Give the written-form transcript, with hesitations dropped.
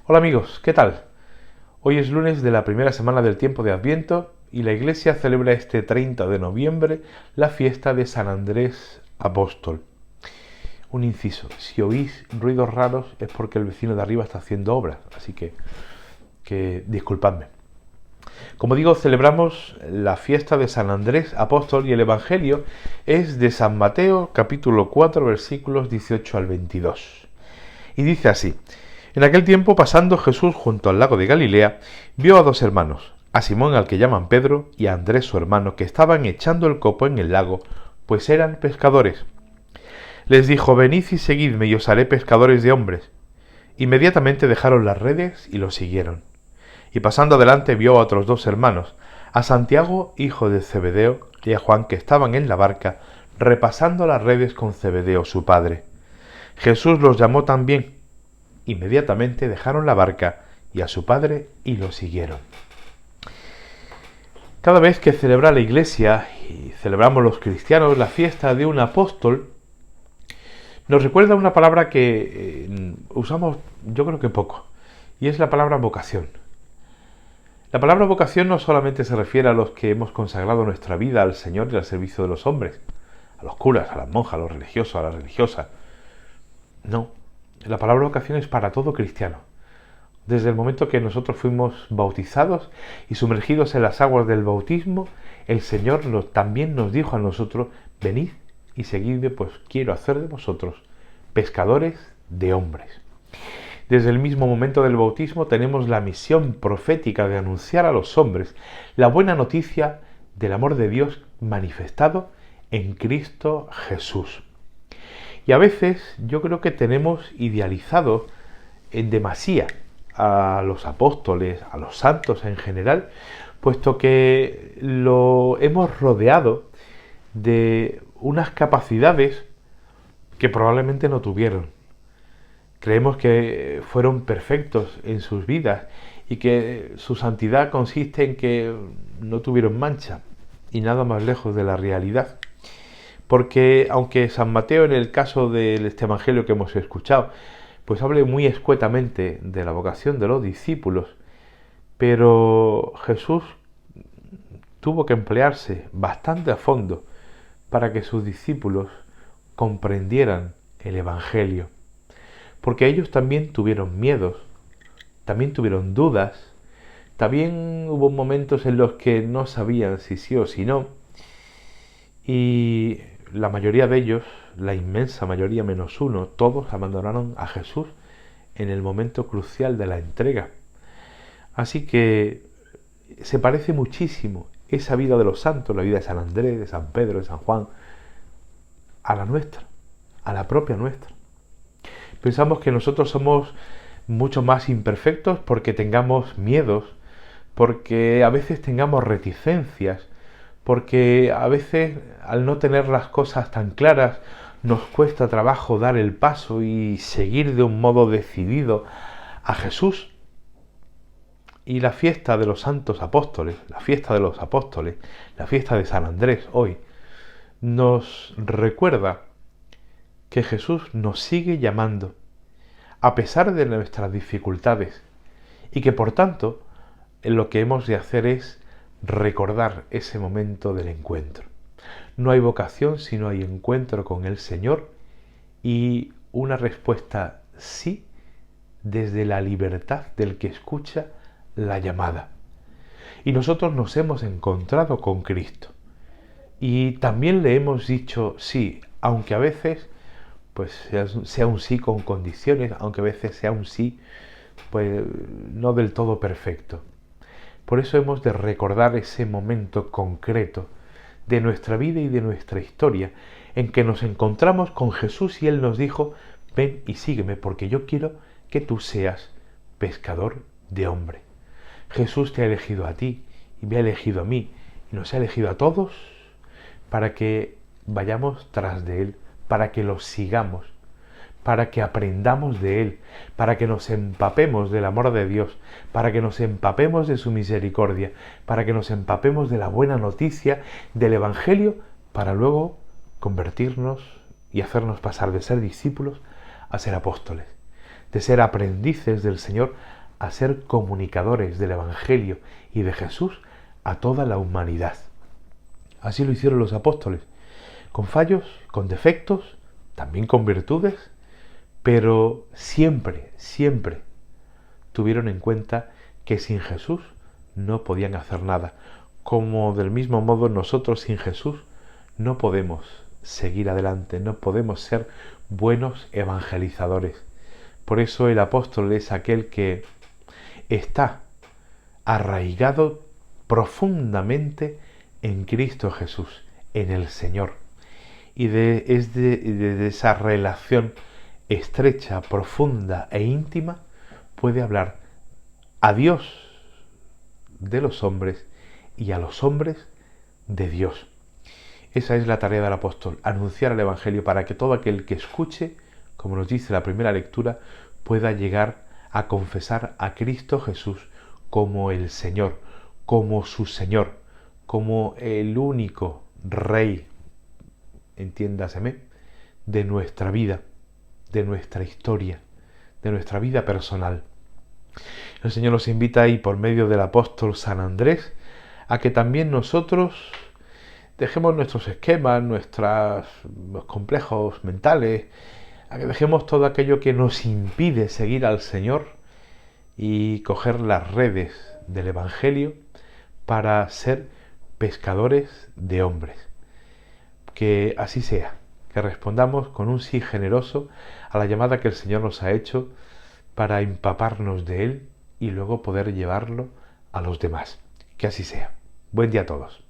Hola amigos, ¿qué tal? Hoy es lunes de la primera semana del tiempo de Adviento y la Iglesia celebra este 30 de noviembre la fiesta de San Andrés Apóstol. Un inciso, si oís ruidos raros es porque el vecino de arriba está haciendo obras, así que disculpadme. Como digo, celebramos la fiesta de San Andrés Apóstol y el Evangelio es de San Mateo, capítulo 4, versículos 18 al 22. Y dice así: En aquel tiempo, pasando Jesús junto al lago de Galilea, vio a dos hermanos, a Simón al que llaman Pedro y a Andrés su hermano, que estaban echando el copo en el lago, pues eran pescadores. Les dijo: Venid y seguidme y os haré pescadores de hombres. Inmediatamente dejaron las redes y lo siguieron. Y pasando adelante vio a otros dos hermanos, a Santiago, hijo de Zebedeo, y a Juan, que estaban en la barca, repasando las redes con Zebedeo su padre. Jesús los llamó también. Inmediatamente dejaron la barca y a su padre y lo siguieron. Cada vez que celebra la Iglesia y celebramos los cristianos la fiesta de un apóstol, nos recuerda una palabra que usamos yo creo que poco, y es la palabra vocación. La palabra vocación no solamente se refiere a los que hemos consagrado nuestra vida al Señor y al servicio de los hombres, a los curas, a las monjas, a los religiosos, a las religiosas. No, la palabra vocación es para todo cristiano. Desde el momento que nosotros fuimos bautizados y sumergidos en las aguas del bautismo, el Señor también nos dijo a nosotros: venid y seguidme, pues quiero hacer de vosotros pescadores de hombres. Desde el mismo momento del bautismo tenemos la misión profética de anunciar a los hombres la buena noticia del amor de Dios manifestado en Cristo Jesús. Y a veces yo creo que tenemos idealizado en demasía a los apóstoles, a los santos en general, puesto que lo hemos rodeado de unas capacidades que probablemente no tuvieron. Creemos que fueron perfectos en sus vidas y que su santidad consiste en que no tuvieron mancha, y nada más lejos de la realidad. Porque aunque San Mateo, en el caso de este evangelio que hemos escuchado, pues hable muy escuetamente de la vocación de los discípulos, pero Jesús tuvo que emplearse bastante a fondo para que sus discípulos comprendieran el evangelio. Porque ellos también tuvieron miedos, también tuvieron dudas, también hubo momentos en los que no sabían si sí o si no, y la mayoría de ellos, la inmensa mayoría menos uno, todos abandonaron a Jesús en el momento crucial de la entrega. Así que se parece muchísimo esa vida de los santos, la vida de San Andrés, de San Pedro, de San Juan, a la nuestra, a la propia nuestra. Pensamos que nosotros somos mucho más imperfectos porque tengamos miedos, porque a veces tengamos reticencias, porque a veces al no tener las cosas tan claras nos cuesta trabajo dar el paso y seguir de un modo decidido a Jesús. Y la fiesta de los santos apóstoles, la fiesta de los apóstoles, la fiesta de San Andrés hoy, nos recuerda que Jesús nos sigue llamando a pesar de nuestras dificultades y que por tanto lo que hemos de hacer es recordar ese momento del encuentro. No hay vocación si no hay encuentro con el Señor y una respuesta sí desde la libertad del que escucha la llamada. Y nosotros nos hemos encontrado con Cristo y también le hemos dicho sí, aunque a veces pues sea un sí con condiciones, aunque a veces sea un sí pues no del todo perfecto. Por eso hemos de recordar ese momento concreto de nuestra vida y de nuestra historia en que nos encontramos con Jesús y Él nos dijo: ven y sígueme porque yo quiero que tú seas pescador de hombre. Jesús te ha elegido a ti y me ha elegido a mí y nos ha elegido a todos para que vayamos tras de Él, para que lo sigamos, para que aprendamos de Él, para que nos empapemos del amor de Dios, para que nos empapemos de su misericordia, para que nos empapemos de la buena noticia del Evangelio, para luego convertirnos y hacernos pasar de ser discípulos a ser apóstoles, de ser aprendices del Señor a ser comunicadores del Evangelio y de Jesús a toda la humanidad. Así lo hicieron los apóstoles, con fallos, con defectos, también con virtudes, pero siempre, siempre tuvieron en cuenta que sin Jesús no podían hacer nada, como del mismo modo nosotros sin Jesús no podemos seguir adelante, no podemos ser buenos evangelizadores. Por eso el apóstol es aquel que está arraigado profundamente en Cristo Jesús, en el Señor. Y de esa relación estrecha, profunda e íntima puede hablar a Dios de los hombres y a los hombres de Dios. Esa es la tarea del apóstol, anunciar el Evangelio para que todo aquel que escuche, como nos dice la primera lectura, pueda llegar a confesar a Cristo Jesús como el Señor, como su Señor, como el único Rey, entiéndaseme, de nuestra vida, de nuestra historia, de nuestra vida personal. El Señor nos invita ahí por medio del apóstol San Andrés a que también nosotros dejemos nuestros esquemas, nuestros complejos mentales, a que dejemos todo aquello que nos impide seguir al Señor y coger las redes del Evangelio para ser pescadores de hombres. Que así sea, que respondamos con un sí generoso a la llamada que el Señor nos ha hecho para empaparnos de Él y luego poder llevarlo a los demás. Que así sea. Buen día a todos.